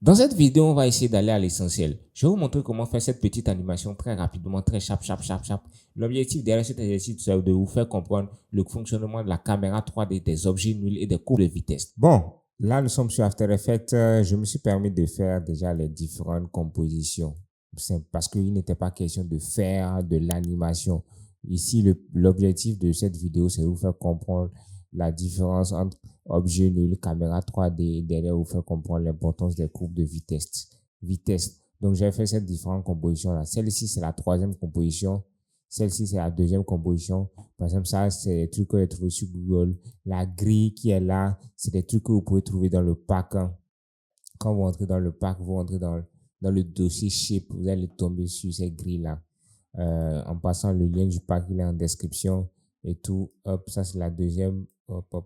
Dans cette vidéo, on va essayer d'aller à l'essentiel. Je vais vous montrer comment faire cette petite animation très rapidement, très sharp. L'objectif derrière cet exercice, c'est de vous faire comprendre le fonctionnement de la caméra 3D, des objets nuls et des courbes de vitesse. Bon, là, nous sommes sur After Effects. Je me suis permis de faire déjà les différentes compositions. C'est parce qu'il n'était pas question de faire de l'animation. Ici, l'objectif de cette vidéo, c'est de vous faire comprendre la différence entre objet nul, caméra 3D, derrière vous faire comprendre l'importance des courbes de vitesse. Donc, j'ai fait ces différentes compositions-là. Celle-ci, c'est la troisième composition. Celle-ci, c'est la deuxième composition. Par exemple, ça, c'est des trucs que j'ai trouvé sur Google. La grille qui est là, c'est des trucs que vous pouvez trouver dans le pack. Quand vous entrez dans le pack, vous entrez dans le dossier shape, vous allez tomber sur ces grilles-là. En passant le lien du pack, il est en description et tout. Hop, ça, c'est la deuxième. Hop,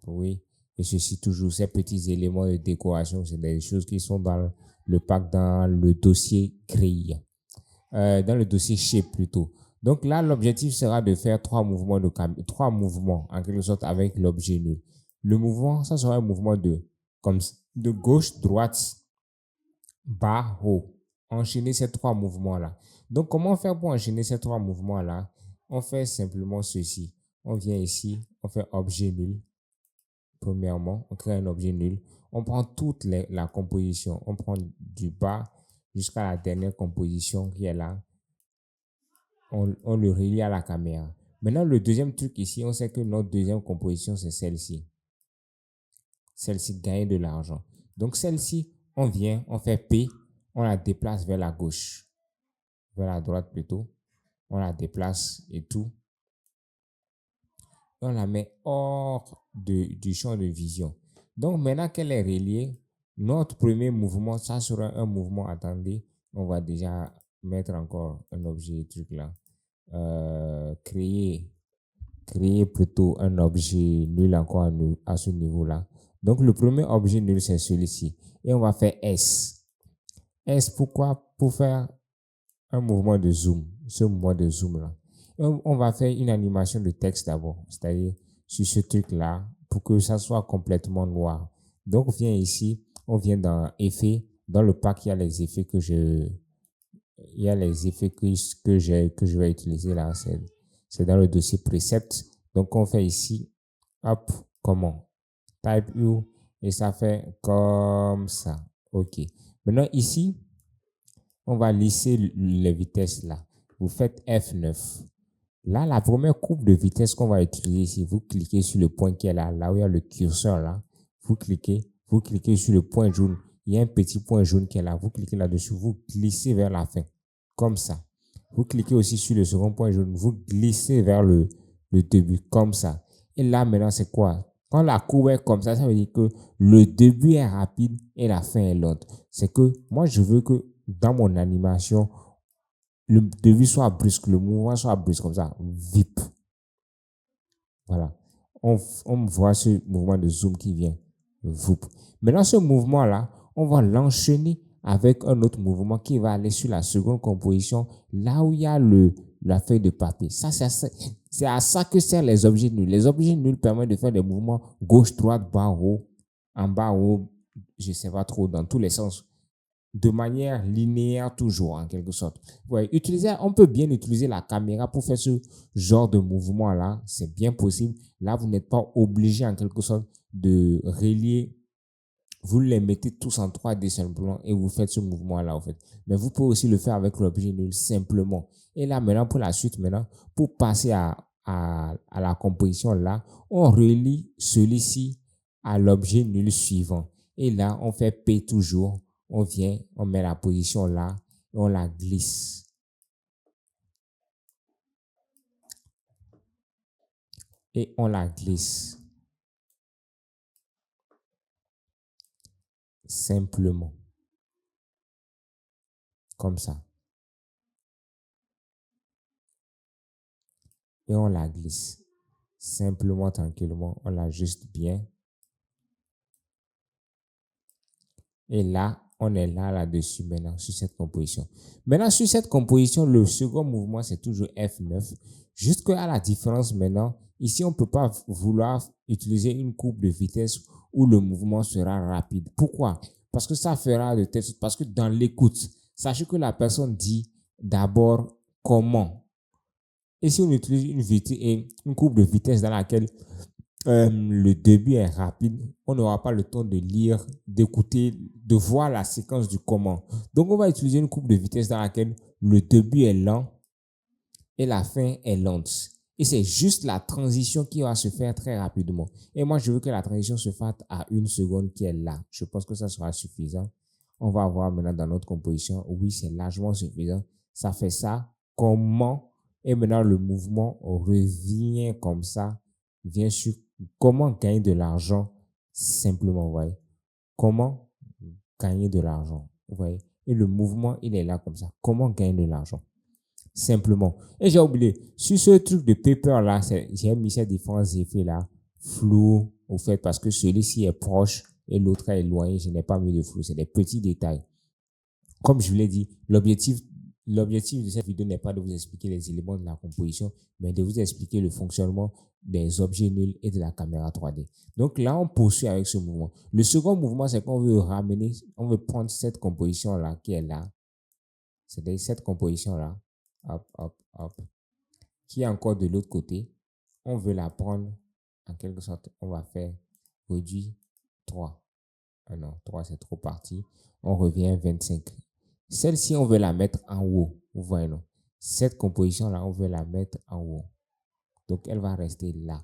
oui. Et ceci, toujours ces petits éléments de décoration, c'est des choses qui sont dans le pack, dans le dossier grille, dans le dossier shape plutôt. Donc là, l'objectif sera de faire trois mouvements en quelque sorte avec l'objet nul. Le mouvement, ça sera un mouvement de gauche, droite, bas, haut. Enchaîner ces trois mouvements-là. Donc, comment faire pour enchaîner ces trois mouvements-là? On fait simplement ceci. On vient ici, on fait objet nul. Premièrement, on crée un objet nul. On prend toute la composition. On prend du bas jusqu'à la dernière composition qui est là. On le relie à la caméra. Maintenant, le deuxième truc ici, on sait que notre deuxième composition, c'est celle-ci. Celle-ci gagne de l'argent. Donc, celle-ci, on vient, on fait P, on la déplace vers la gauche. Vers la droite plutôt. On la déplace et tout. On la met hors du champ de vision. Donc, maintenant qu'elle est reliée, notre premier mouvement, ça sera un mouvement, attendez, on va déjà mettre encore un objet, truc là. Créer plutôt un objet nul encore à ce niveau-là. Donc, le premier objet nul, c'est celui-ci. Et on va faire S. S, pourquoi? Pour faire un mouvement de zoom. Ce mouvement de zoom-là. On va faire une animation de texte d'abord. C'est-à-dire sur ce truc-là pour que ça soit complètement noir. Donc, on vient ici. On vient dans Effets. Dans le pack, il y a les effets que je vais utiliser là. C'est dans le dossier preset. Donc, on fait ici, hop, comment? Type U et ça fait comme ça. OK. Maintenant, ici, on va lisser les vitesses là. Vous faites F9. Là, la première courbe de vitesse qu'on va utiliser ici, vous cliquez sur le point qui est là, là où il y a le curseur là. Vous cliquez sur le point jaune. Il y a un petit point jaune qui est là. Vous cliquez là-dessus, vous glissez vers la fin. Comme ça. Vous cliquez aussi sur le second point jaune, vous glissez vers le début, comme ça. Et là, maintenant, c'est quoi? Quand la courbe est comme ça veut dire que le début est rapide et la fin est lente. C'est que moi, je veux que dans mon animation, le début soit brusque, le mouvement soit brusque, comme ça, vip. Voilà. On voit ce mouvement de zoom qui vient. Voup. Maintenant, ce mouvement-là, on va l'enchaîner avec un autre mouvement qui va aller sur la seconde composition, là où il y a la feuille de papier. Ça, c'est à ça que servent les objets nuls. Les objets nuls permettent de faire des mouvements gauche, droite, bas, haut, en bas, haut, je ne sais pas trop, dans tous les sens, de manière linéaire toujours, en quelque sorte. Ouais, on peut bien utiliser la caméra pour faire ce genre de mouvement-là. C'est bien possible. Là, vous n'êtes pas obligé, en quelque sorte, de relier. Vous les mettez tous en 3D simplement et vous faites ce mouvement-là, en fait. Mais vous pouvez aussi le faire avec l'objet nul simplement. Et là, maintenant, pour la suite, pour passer à la composition là, on relie celui-ci à l'objet nul suivant. Et là, on fait P toujours. On vient, on met la position là et on la glisse. Et on la glisse. Simplement. Comme ça. Et on la glisse. Simplement, tranquillement. On l'ajuste bien. Et là, on est là-dessus maintenant, sur cette composition. Maintenant, sur cette composition, le second mouvement, c'est toujours F9. Juste qu'à la différence maintenant, ici, on ne peut pas vouloir utiliser une courbe de vitesse où le mouvement sera rapide. Pourquoi? Parce que ça fera de telle sorte, parce que dans l'écoute, sachez que la personne dit d'abord comment. Et si on utilise une courbe de vitesse dans laquelle le début est rapide, on n'aura pas le temps de lire, d'écouter, de voir la séquence du comment. Donc, on va utiliser une courbe de vitesse dans laquelle le début est lent et la fin est lente. Et c'est juste la transition qui va se faire très rapidement. Et moi, je veux que la transition se fasse à 1 seconde qui est là. Je pense que ça sera suffisant. On va voir maintenant dans notre composition. Oui, c'est largement suffisant. Ça fait ça. Comment? Et maintenant, le mouvement revient comme ça. Bien sûr, comment gagner de l'argent simplement, vous voyez. Comment gagner de l'argent, vous voyez. Et le mouvement, il est là comme ça. Comment gagner de l'argent simplement. Et j'ai oublié, sur ce truc de paper là, j'ai mis ces différents effets là, flou, au fait, parce que celui-ci est proche et l'autre est éloigné, je n'ai pas mis de flou, c'est des petits détails. Comme je vous l'ai dit, l'objectif de cette vidéo n'est pas de vous expliquer les éléments de la composition, mais de vous expliquer le fonctionnement des objets nuls et de la caméra 3D. Donc là, on poursuit avec ce mouvement. Le second mouvement, c'est qu'on veut ramener, on veut prendre cette composition là qui est là, c'est-à-dire cette composition là, hop, hop, hop, qui est encore de l'autre côté. On veut la prendre en quelque sorte. On va faire réduit 3. Ah non, 3 c'est trop parti. On revient 25. Celle-ci, on veut la mettre en haut. Vous voyez, non? Cette composition-là, on veut la mettre en haut. Donc, elle va rester là.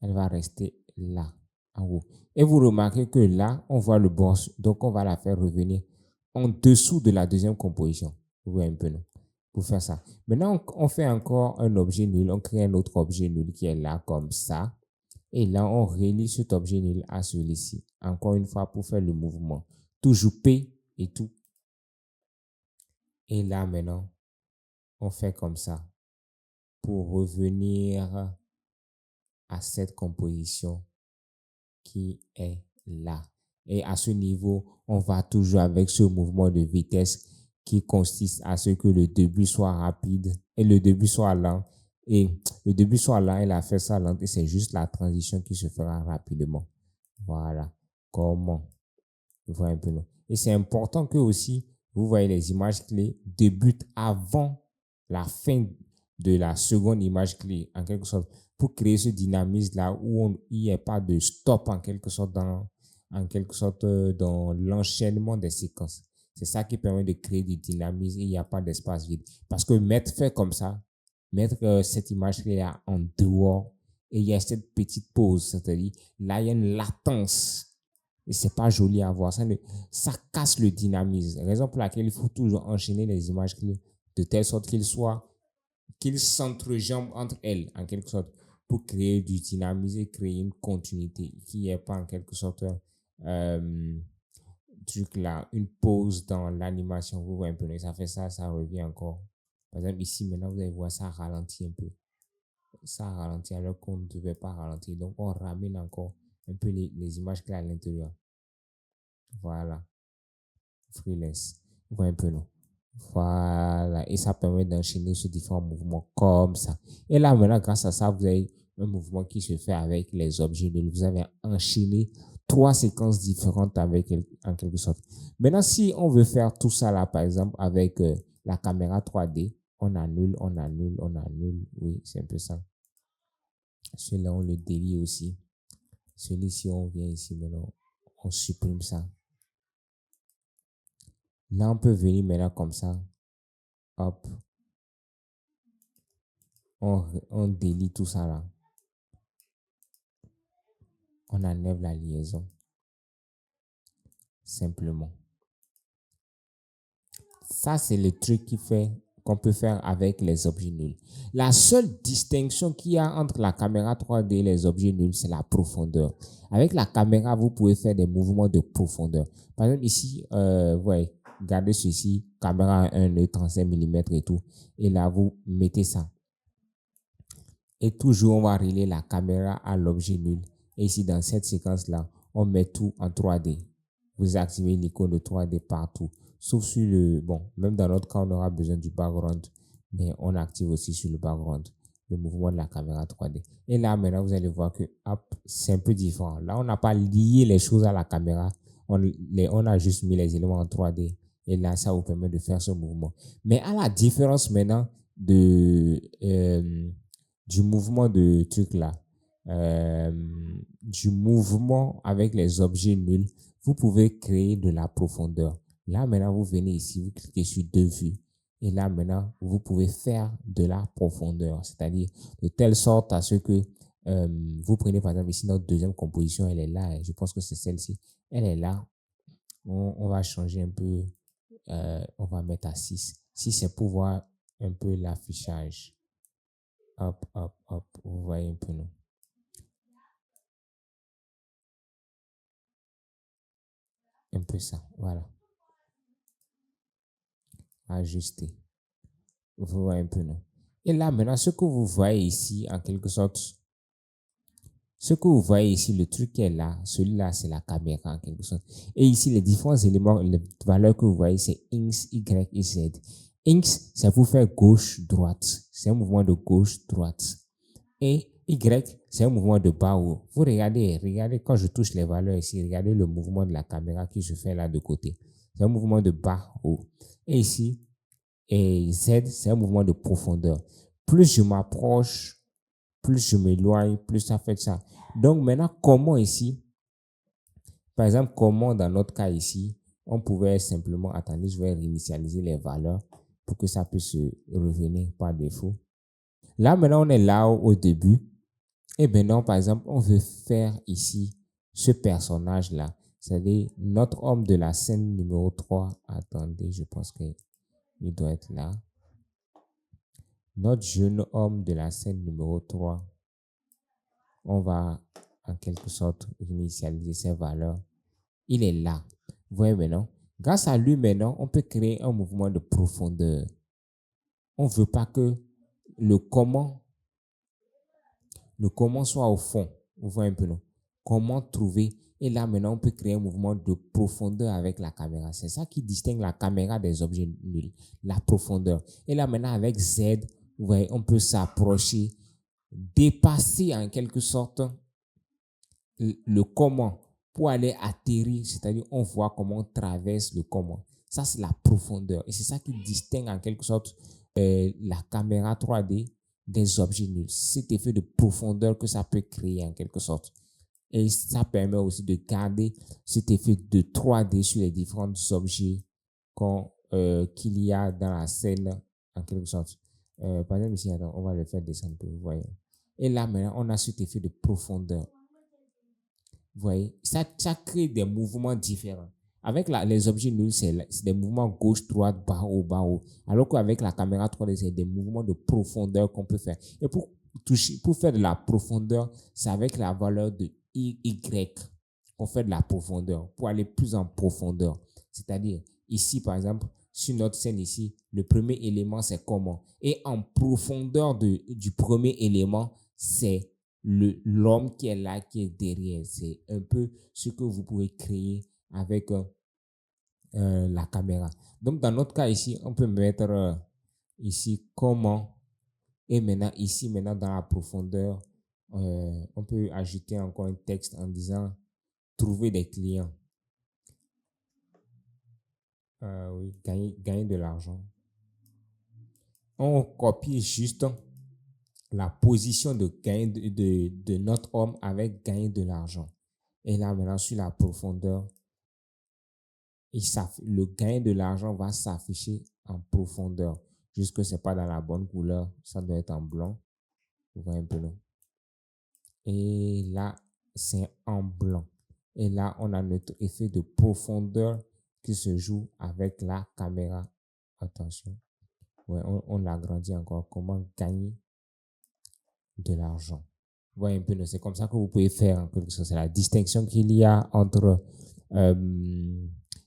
Elle va rester là, en haut. Et vous remarquez que là, on voit le boss. Donc, on va la faire revenir en dessous de la deuxième composition. Vous voyez un peu, non? Pour faire ça. Maintenant, on fait encore un objet nul. On crée un autre objet nul qui est là, comme ça. Et là, on relie cet objet nul à celui-ci. Encore une fois, pour faire le mouvement. Toujours P et tout. Et là, maintenant, on fait comme ça. Pour revenir à cette composition qui est là. Et à ce niveau, on va toujours avec ce mouvement de vitesse qui consiste à ce que le début soit rapide et le début soit lent. Et le début soit lent, il a fait ça lent et c'est juste la transition qui se fera rapidement. Voilà. Comment? Vous voyez un peu, non? Et c'est important que aussi, vous voyez les images clés débutent avant la fin de la seconde image clé, en quelque sorte, pour créer ce dynamisme là où il n'y a pas de stop en quelque sorte dans l'enchaînement des séquences. C'est ça qui permet de créer du dynamisme et il n'y a pas d'espace vide. Parce que fait comme ça, mettre cette image clé là en dehors et il y a cette petite pause, c'est-à-dire là il y a une latence. Et c'est pas joli à voir. Ça casse le dynamisme. Raison pour laquelle il faut toujours enchaîner les images clés de telle sorte qu'ils s'entrejambent entre elles, en quelque sorte, pour créer du dynamisme et créer une continuité qui n'est pas en quelque sorte truc là, une pause dans l'animation. Vous voyez un peu, ça fait ça, ça revient encore. Par exemple, ici, maintenant, vous allez voir, ça ralentit un peu. Ça ralentit alors qu'on ne devait pas ralentir. Donc, on ramène encore un peu les images clés à l'intérieur. Voilà. Freelance. Vous voyez un peu, non? Voilà. Et ça permet d'enchaîner sur différents mouvements comme ça. Et là, maintenant, grâce à ça, vous avez un mouvement qui se fait avec les objets. Vous avez enchaîné 3 séquences différentes avec, en quelque sorte. Maintenant, si on veut faire tout ça là, par exemple, avec la caméra 3D, on annule, on annule, on annule. Oui, c'est un peu ça. Celui-là, on le délie aussi. Celui-ci, on vient ici maintenant, on supprime ça. Là, on peut venir maintenant comme ça. Hop. On délie tout ça là. On enlève la liaison. Simplement. Ça, c'est le truc qu'on peut faire avec les objets nuls. La seule distinction qu'il y a entre la caméra 3D et les objets nuls, c'est la profondeur. Avec la caméra, vous pouvez faire des mouvements de profondeur. Par exemple, ici, vous voyez, regardez ceci, caméra 1 nœud, 35 mm et tout. Et là, vous mettez ça. Et toujours, on va relier la caméra à l'objet nul. Et ici, dans cette séquence-là, on met tout en 3D. Vous activez l'icône de 3D partout. Sauf sur même dans notre cas, on aura besoin du background. Mais on active aussi sur le background. le mouvement de la caméra 3D. Et là, maintenant, vous allez voir que c'est un peu différent. Là, on n'a pas lié les choses à la caméra. On a juste mis les éléments en 3D. Et là, ça vous permet de faire ce mouvement. Mais à la différence maintenant du mouvement de truc là, du mouvement avec les objets nuls, vous pouvez créer de la profondeur. Là, maintenant, vous venez ici, vous cliquez sur deux vues. Et là, maintenant, vous pouvez faire de la profondeur, c'est-à-dire de telle sorte à ce que vous prenez, par exemple, ici, notre deuxième composition, elle est là. Et je pense que c'est celle-ci. Elle est là. On va changer un peu. On va mettre à 6. 6, c'est pour voir un peu l'affichage. Hop, hop, hop. Vous voyez un peu, non? Un peu ça. Voilà. Ajuster. Vous voyez un peu, non? Et là, maintenant, ce que vous voyez ici, en quelque sorte, ce que vous voyez ici, le truc qui est là, celui-là, c'est la caméra, en quelque sorte. Et ici, les différents éléments, les valeurs que vous voyez, c'est X, Y et Z. X, c'est pour faire gauche-droite. C'est un mouvement de gauche-droite. Et Y, c'est un mouvement de bas-haut. Vous regardez quand je touche les valeurs ici, regardez le mouvement de la caméra qui se fait là de côté. C'est un mouvement de bas-haut. Et ici, et Z, c'est un mouvement de profondeur. Plus je m'approche, plus je m'éloigne, plus ça fait ça. Donc maintenant, comment ici, par exemple, comment dans notre cas ici, on pouvait simplement, attendez, je vais réinitialiser les valeurs pour que ça puisse revenir par défaut. Là, maintenant, on est là au début. Et maintenant, par exemple, on veut faire ici ce personnage-là. C'est-à-dire notre homme de la scène numéro 3. Attendez, je pense qu'il doit être là. Notre jeune homme de la scène numéro 3. On va en quelque sorte initialiser ses valeurs. Il est là. Vous voyez maintenant? Grâce à lui maintenant, on peut créer un mouvement de profondeur. On ne veut pas que le comment soit au fond. Vous voyez un peu, non? Comment trouver. Et là, maintenant, on peut créer un mouvement de profondeur avec la caméra. C'est ça qui distingue la caméra des objets nuls. La profondeur. Et là, maintenant, avec Z, vous voyez, on peut s'approcher, dépasser en quelque sorte le comment pour aller atterrir. C'est-à-dire, on voit comment on traverse le comment. Ça, c'est la profondeur. Et c'est ça qui distingue en quelque sorte la caméra 3D des objets nuls. Cet effet de profondeur que ça peut créer en quelque sorte. Et ça permet aussi de garder cet effet de 3D sur les différents objets qu'il y a dans la scène en quelque sorte. Par exemple ici, attends, on va le faire descendre pour vous voyez. Et là maintenant, on a cet effet de profondeur. Vous voyez, ça crée des mouvements différents. Avec les objets nuls, c'est des mouvements gauche, droite, bas, haut, bas, haut. Alors qu'avec la caméra 3D, c'est des mouvements de profondeur qu'on peut faire. Et pour faire de la profondeur, c'est avec la valeur de Y qu'on fait de la profondeur, pour aller plus en profondeur. C'est-à-dire, ici, par exemple, sur notre scène ici, le premier élément, c'est comment. Et en profondeur du premier élément, c'est l'homme qui est là, qui est derrière. C'est un peu ce que vous pouvez créer avec la caméra. Donc, dans notre cas ici, on peut mettre ici comment. Et maintenant, ici, maintenant, dans la profondeur, on peut ajouter encore un texte en disant trouver des clients. Oui, gagner de l'argent. On copie juste la position de gain de notre homme avec gagner de l'argent. Et là, maintenant, sur la profondeur, le gain de l'argent va s'afficher en profondeur. Juste que ce n'est pas dans la bonne couleur. Ça doit être en blanc. Vous voyez un peu là. Et là, c'est en blanc. Et là, on a notre effet de profondeur qui se joue avec la caméra. Attention. Ouais, on l'agrandit encore. Comment gagner de l'argent. Vous voyez un peu, c'est comme ça que vous pouvez faire. C'est la distinction qu'il y a entre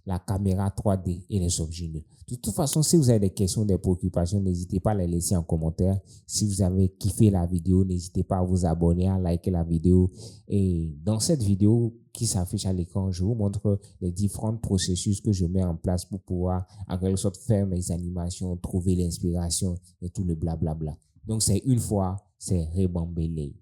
la caméra 3D et les objets nuls. De toute façon, si vous avez des questions, des préoccupations, n'hésitez pas à les laisser en commentaire. Si vous avez kiffé la vidéo, n'hésitez pas à vous abonner, à liker la vidéo. Et dans cette vidéo qui s'affiche à l'écran, je vous montre les différents processus que je mets en place pour pouvoir, en quelque sorte, faire mes animations, trouver l'inspiration et tout le blablabla. Donc, c'est une fois, c'est rebambeler.